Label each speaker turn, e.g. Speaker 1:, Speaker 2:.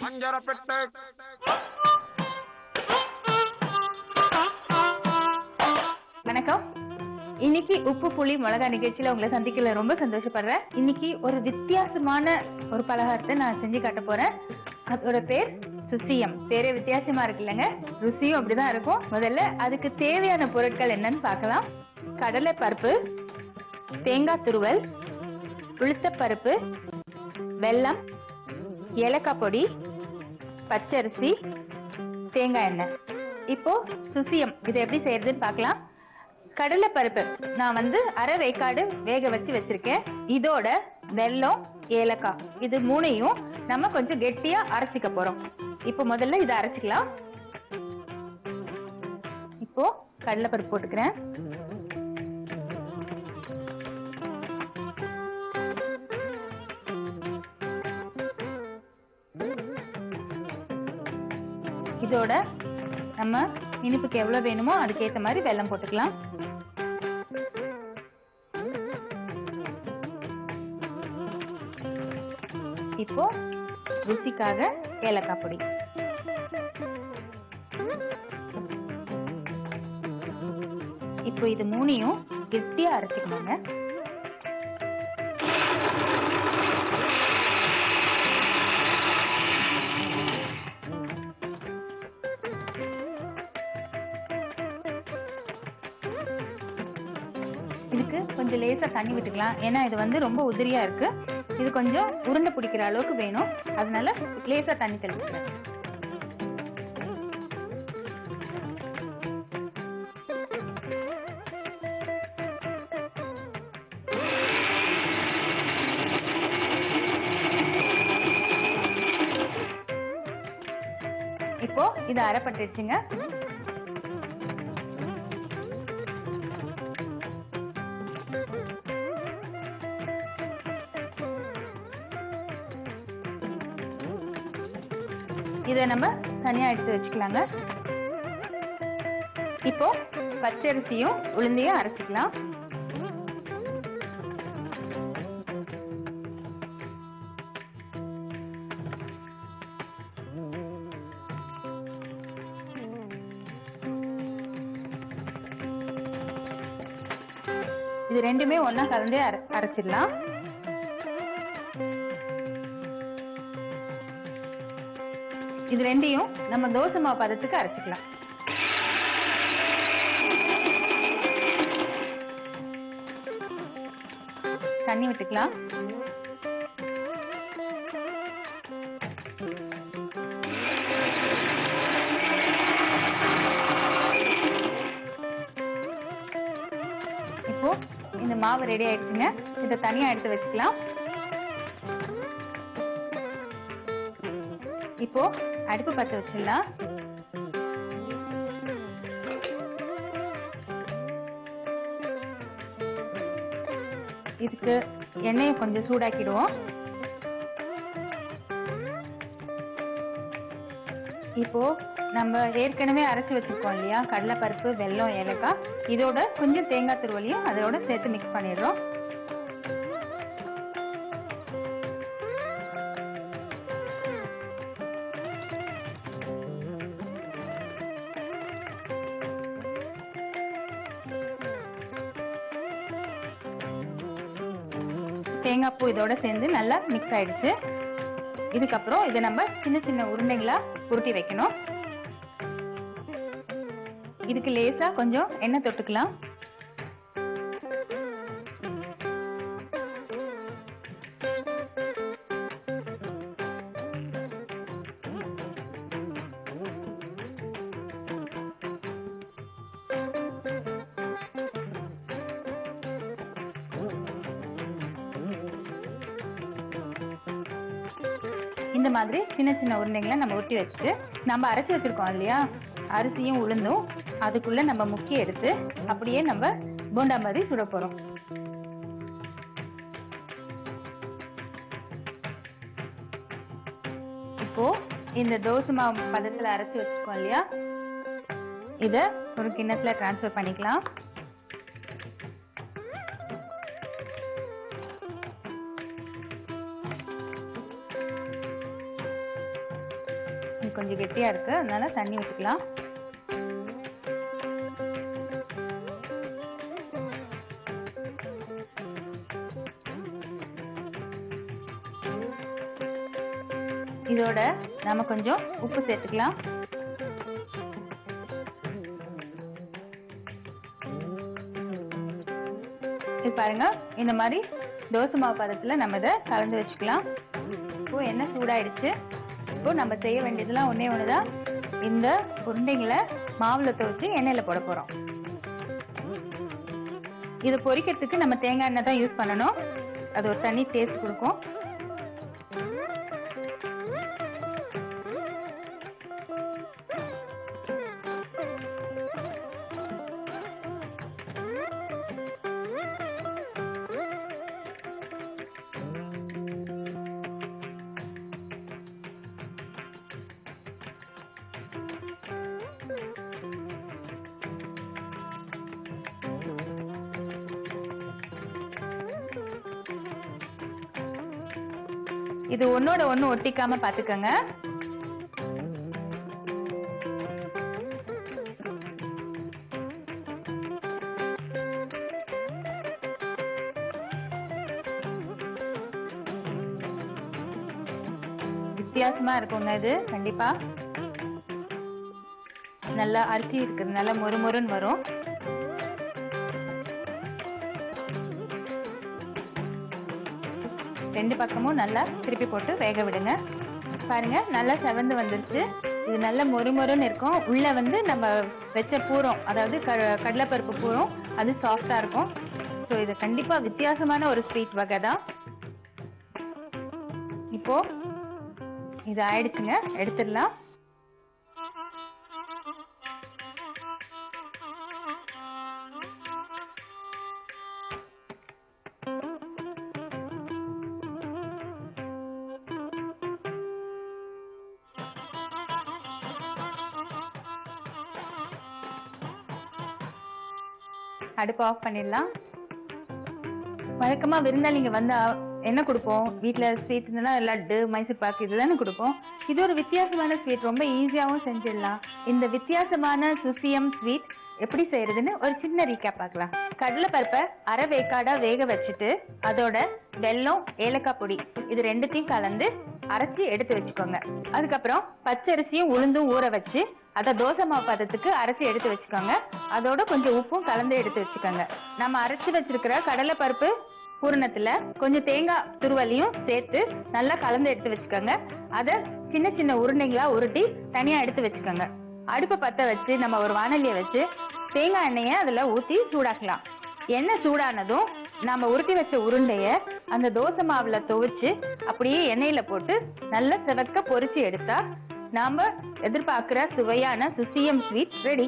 Speaker 1: பஞ்சரப்பெட்டை.
Speaker 2: வணக்கம். இன்னைக்கு உப்பு புளி மிளகா நிகழ்ச்சியில உங்களை சந்திக்கல ரொம்ப சந்தோஷப்படுறேன். இன்னைக்கு ஒரு வித்தியாசமான ஒரு பலகாரத்தை நான் செஞ்சு காட்ட போறேன். அதோட பேர் சுசியம். பேரே வித்தியாசமா இருக்கு இல்லைங்க? ருசியும் அப்படிதான் இருக்கும். முதல்ல அதுக்கு தேவையான பொருட்கள் என்னன்னு பார்க்கலாம். கடலை பருப்பு, தேங்காய் துருவல், உளுத்தப்பருப்பு, வெல்லம், ஏலக்காய் பொடி, பச்சரிசி, தேங்காய் எண்ணெய். இப்போ சுசியம் இதை எப்படி செய்யறதுன்னு பார்க்கலாம். கடலை பருப்பு நான் அரை வேக்காடு வேக வச்சு வச்சிருக்கேன். இதோட வெல்லம், ஏலக்காய் இது மூணையும் நம்ம கொஞ்சம் கெட்டியா அரைச்சிக்க போறோம். இப்போ முதல்ல இதை அரைச்சிக்கலாம். இப்போ கடலை பருப்பு போட்டுக்கிறேன். இதோட நம்ம இனிப்புக்கு எவ்வளவு வேணுமோ அதுக்கேற்ற மாதிரி வெல்லம் போட்டுக்கலாம். இப்போ ருசிக்காக ஏலக்காய் பொடி. இப்போ இது மூணையும் கெட்டியா அரைச்சிக்கணுங்க. இதுக்கு கொஞ்சம் லேசா தண்ணி விட்டுக்கலாம். ஏன்னா இது ரொம்ப உதிரியா இருக்கு. இது கொஞ்சம் உருண்டை பிடிக்கிற அளவுக்கு வேணும். அதனால லேசா தண்ணி தெளிச்சுக்கலாம். இப்போ இது அரைப்பட்டுச்சுங்க. இதை நம்ம தனியா எடுத்து வச்சுக்கலாங்க. இப்போ பச்சரிசியும் உளுந்தையும் அரைச்சிக்கலாம். இது ரெண்டுமே ஒன்னா கலந்தே அரைச்சிடலாம். இது ரெண்டையும் நம்ம தோசை மாவு பதத்துக்கு அரைச்சிக்கலாம். தண்ணி விட்டுக்கலாம். இப்போ இந்த மாவு ரெடி ஆயிடுச்சுங்க. இதை தனியா எடுத்து வச்சுக்கலாம். இப்போ அடுப்பு பற்ற வச்சிடலாம். இதுக்கு எண்ணெயை கொஞ்சம் சூடாக்கிடுவோம். இப்போ நம்ம ஏற்கனவே அரைச்சு வச்சிருக்கோம் இல்லையா, கடலை பருப்பு, வெல்லம், ஏலக்காய், இதோட கொஞ்சம் தேங்காய் துருவலையும் அதோட சேர்த்து மிக்ஸ் பண்ணிடுறோம். தேங்காய் பூ இதோட சேர்ந்து நல்லா மிக்ஸ் ஆயிடுச்சு. இதுக்கப்புறம் இதை நம்ம சின்ன சின்ன உருண்டைகளா உருட்டி வைக்கணும். இதுக்கு லேசா கொஞ்சம் எண்ணெய் தொட்டுக்கலாம். இந்த மாதிரி சின்ன சின்ன உருண்டைகளை நம்ம உருட்டி வச்சுட்டு நம்ம அரைச்சி வச்சிருக்கோம் இல்லையா, அரிசியும் உளுந்தும் அதுக்குள்ள நம்ம முக்கி எடுத்து அப்படியே நம்ம போண்டா மாதிரி சுட போறோம். இப்போ இந்த தோசை மாவு பதத்துல அரைச்சி வச்சிருக்கோம் இல்லையா, இத ஒரு கிண்ணத்துல டிரான்ஸ்ஃபர் பண்ணிக்கலாம். கொஞ்சம் கெட்டியா இருக்கு, அதனால தண்ணி ஊற்றிக்கலாம். இதோட நாம கொஞ்சம் உப்பு சேர்த்துக்கலாம். இது பாருங்க, இந்த மாதிரி தோசை மாவு பதத்துல நம்ம இதை கலந்து வச்சுக்கலாம். இப்போ எண்ணெய் சூடாயிடுச்சு. இப்போ நம்ம செய்ய வேண்டியதெல்லாம் ஒன்னே ஒண்ணுதான். இந்த உருண்டைங்களை மாவுல துவச்சு எண்ணெயில போட போறோம். இது பொரிக்கிறதுக்கு நம்ம தேங்காய் எண்ணெய் தான் யூஸ் பண்ணணும். அது ஒரு தனி டேஸ்ட் கொடுக்கும். இது ஒன்னோட ஒண்ணு ஒட்டிக்காம பாத்துக்கங்க. வித்தியாசமா இருக்குங்க. இது கண்டிப்பா நல்லா அரிசி இருக்குது, நல்லா மொறுமொறுன்னு வரும். ரெண்டு பக்கமும் நல்லா திருப்பி போட்டு வேக விடுங்க. பாருங்க, நல்லா செவந்து வந்துருச்சு. இது நல்ல மொறுமொறுன்னு இருக்கும். உள்ள வந்து நம்ம வச்ச பூரம், அதாவது கடலைப்பருப்பு பூரம், அது சாஃப்டா இருக்கும். ஸோ இது கண்டிப்பா வித்தியாசமான ஒரு ஸ்வீட் வகை தான். இப்போ இது ஆயிடுச்சுங்க, எடுத்துடலாம். அடுப்பு ஆஃப் பண்ணிடலாம். வழக்கமா விருந்தாளிங்க வந்தா என்ன கொடுப்போம்? வீட்டுல ஸ்வீட்னா லட்டு, மைசூர் பாக்கு இதுதானே கொடுப்போம். இது ஒரு வித்தியாசமான ஸ்வீட், ரொம்ப ஈஸியாவும் செஞ்சிடலாம். இந்த வித்தியாசமான சுசியம் ஸ்வீட் எப்படி செய்யறதுன்னு ஒரு சின்ன ரீகேப் பார்க்கலாம். கடலை பருப்பை அரை வேக்காடா வேக வச்சுட்டு அதோட வெல்லம், ஏலக்காய் பொடி இது ரெண்டுத்தையும் கலந்து அரைச்சி எடுத்து வச்சுக்கோங்க. அதுக்கப்புறம் பச்சரிசியும் உளுந்தும் ஊற வச்சு அதை தோசை மாவு பதத்துக்கு அரைச்சி எடுத்து வச்சுக்கோங்க. அதோட கொஞ்சம் உப்பும் கலந்து எடுத்து வச்சுக்கோங்க. நம்ம அரைச்சி வச்சிருக்கிற கடலை பருப்பு பூரணத்துல கொஞ்சம் தேங்காய் துருவலையும் சேர்த்து நல்லா கலந்து எடுத்து வச்சுக்கோங்க. அதை சின்ன சின்ன உருண்டைங்களா உருட்டி தனியா எடுத்து வச்சுக்கோங்க. அடுப்பை பத்த வச்சு நம்ம ஒரு வாணலியை வச்சு தேங்காய் எண்ணெயை அதுல ஊத்தி சூடாக்கலாம். எண்ணெய் சூடானதும் நம்ம உருட்டி வச்ச உருண்டைய அந்த தோசை மாவுல துவைச்சு அப்படியே எண்ணெயில போட்டு நல்லா செவக்க பொரிச்சு எடுத்தா நாம எதிர்பார்க்கிற சுவையான சுசியம் ஸ்வீட் ரெடி.